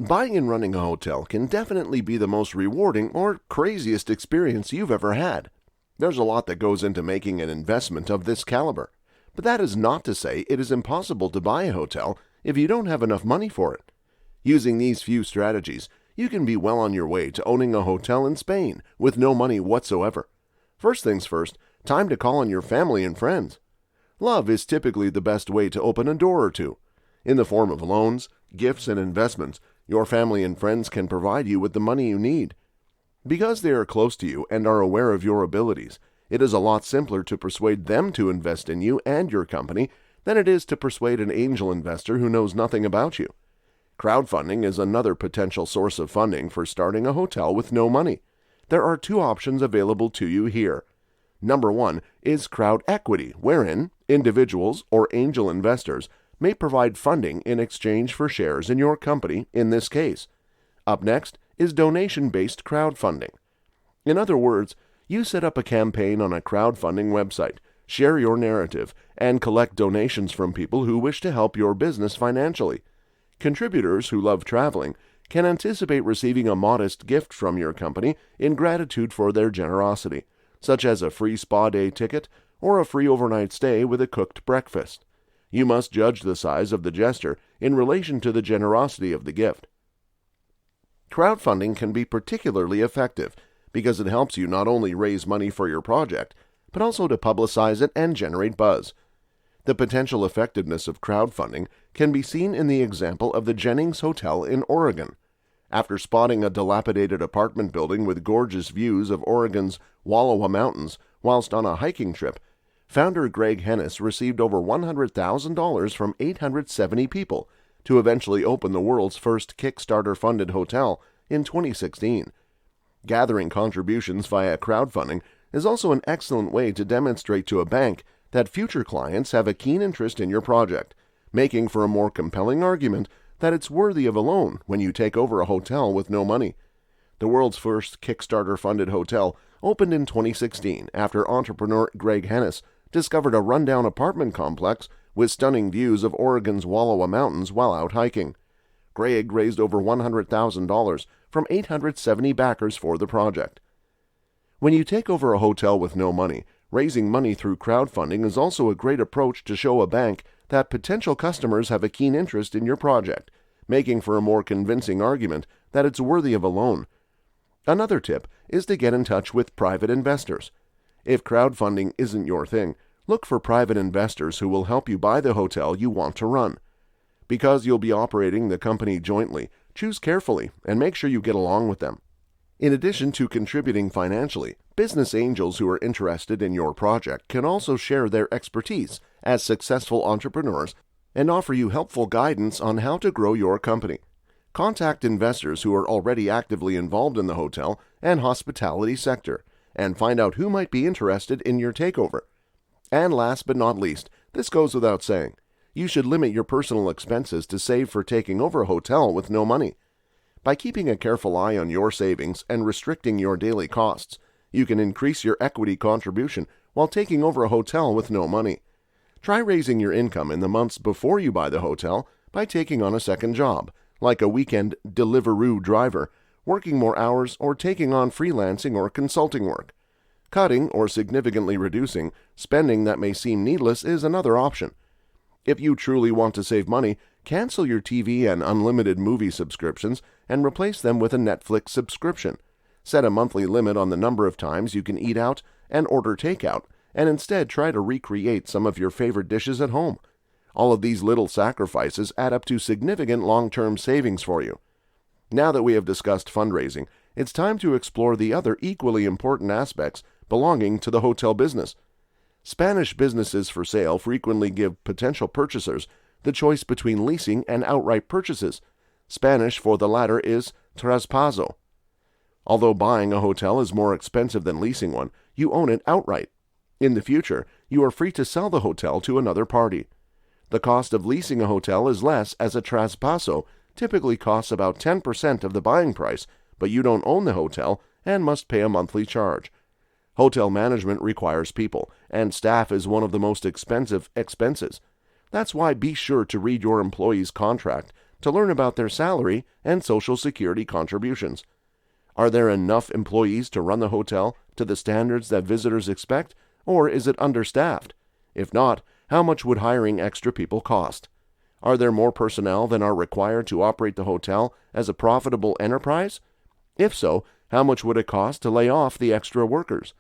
Buying and running a hotel can definitely be the most rewarding or craziest experience you've ever had. There's a lot that goes into making an investment of this caliber, but that is not to say it is impossible to buy a hotel if you don't have enough money for it. Using these few strategies, you can be well on your way to owning a hotel in Spain with no money whatsoever. First things first, time to call on your family and friends. Love is typically the best way to open a door or two. In the form of loans, gifts, and investments, your family and friends can provide you with the money you need. Because they are close to you and are aware of your abilities, it is a lot simpler to persuade them to invest in you and your company than it is to persuade an angel investor who knows nothing about you. Crowdfunding is another potential source of funding for starting a hotel with no money. There are two options available to you here. Number one is crowd equity, wherein individuals or angel investors may provide funding in exchange for shares in your company in this case. Up next is donation-based crowdfunding. In other words, you set up a campaign on a crowdfunding website, share your narrative, and collect donations from people who wish to help your business financially. Contributors who love traveling can anticipate receiving a modest gift from your company in gratitude for their generosity, such as a free spa day ticket or a free overnight stay with a cooked breakfast. You must judge the size of the gesture in relation to the generosity of the gift. Crowdfunding can be particularly effective because it helps you not only raise money for your project, but also to publicize it and generate buzz. The potential effectiveness of crowdfunding can be seen in the example of the Jennings Hotel in Oregon. After spotting a dilapidated apartment building with gorgeous views of Oregon's Wallowa Mountains whilst on a hiking trip, founder Greg Hennis received over $100,000 from 870 people to eventually open the world's first Kickstarter-funded hotel in 2016. Gathering contributions via crowdfunding is also an excellent way to demonstrate to a bank that future clients have a keen interest in your project, making for a more compelling argument that it's worthy of a loan when you take over a hotel with no money. The world's first Kickstarter-funded hotel opened in 2016 after entrepreneur Greg Hennis discovered a rundown apartment complex with stunning views of Oregon's Wallowa Mountains while out hiking. Greg raised over $100,000 from 870 backers for the project. When you take over a hotel with no money, raising money through crowdfunding is also a great approach to show a bank that potential customers have a keen interest in your project, making for a more convincing argument that it's worthy of a loan. Another tip is to get in touch with private investors. If crowdfunding isn't your thing, look for private investors who will help you buy the hotel you want to run. Because you'll be operating the company jointly, choose carefully and make sure you get along with them. In addition to contributing financially, business angels who are interested in your project can also share their expertise as successful entrepreneurs and offer you helpful guidance on how to grow your company. Contact investors who are already actively involved in the hotel and hospitality sector and find out who might be interested in your takeover. And last but not least, this goes without saying, you should limit your personal expenses to save for taking over a hotel with no money. By keeping a careful eye on your savings and restricting your daily costs, you can increase your equity contribution while taking over a hotel with no money. Try raising your income in the months before you buy the hotel by taking on a second job, like a weekend Deliveroo driver, working more hours, or taking on freelancing or consulting work. Cutting or significantly reducing spending that may seem needless is another option. If you truly want to save money, cancel your TV and unlimited movie subscriptions and replace them with a Netflix subscription. Set a monthly limit on the number of times you can eat out and order takeout, and instead try to recreate some of your favorite dishes at home. All of these little sacrifices add up to significant long-term savings for you. Now that we have discussed fundraising, it's time to explore the other equally important aspects belonging to the hotel business. Spanish businesses for sale frequently give potential purchasers the choice between leasing and outright purchases. Spanish for the latter is traspaso. Although buying a hotel is more expensive than leasing one, you own it outright. In the future, you are free to sell the hotel to another party. The cost of leasing a hotel is less, as a traspaso typically costs about 10% of the buying price, but you don't own the hotel and must pay a monthly charge. Hotel management requires people, and staff is one of the most expensive expenses. That's why be sure to read your employee's contract to learn about their salary and Social Security contributions. Are there enough employees to run the hotel to the standards that visitors expect, or is it understaffed? If not, how much would hiring extra people cost? Are there more personnel than are required to operate the hotel as a profitable enterprise? If so, how much would it cost to lay off the extra workers?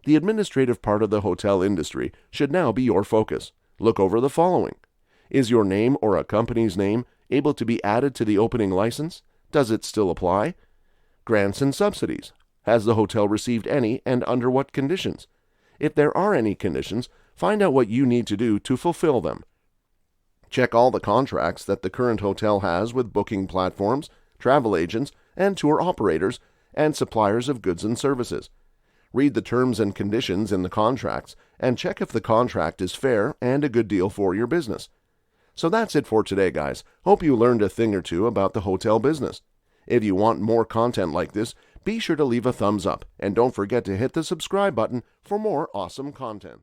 The administrative part of the hotel industry should now be your focus. Look over the following. Is your name or a company's name able to be added to the opening license? Does it still apply? Grants and subsidies. Has the hotel received any and under what conditions? If there are any conditions, find out what you need to do to fulfill them. Check all the contracts that the current hotel has with booking platforms, travel agents, and tour operators, and suppliers of goods and services. Read the terms and conditions in the contracts and check if the contract is fair and a good deal for your business. So that's it for today, guys. Hope you learned a thing or two about the hotel business. If you want more content like this, be sure to leave a thumbs up and don't forget to hit the subscribe button for more awesome content.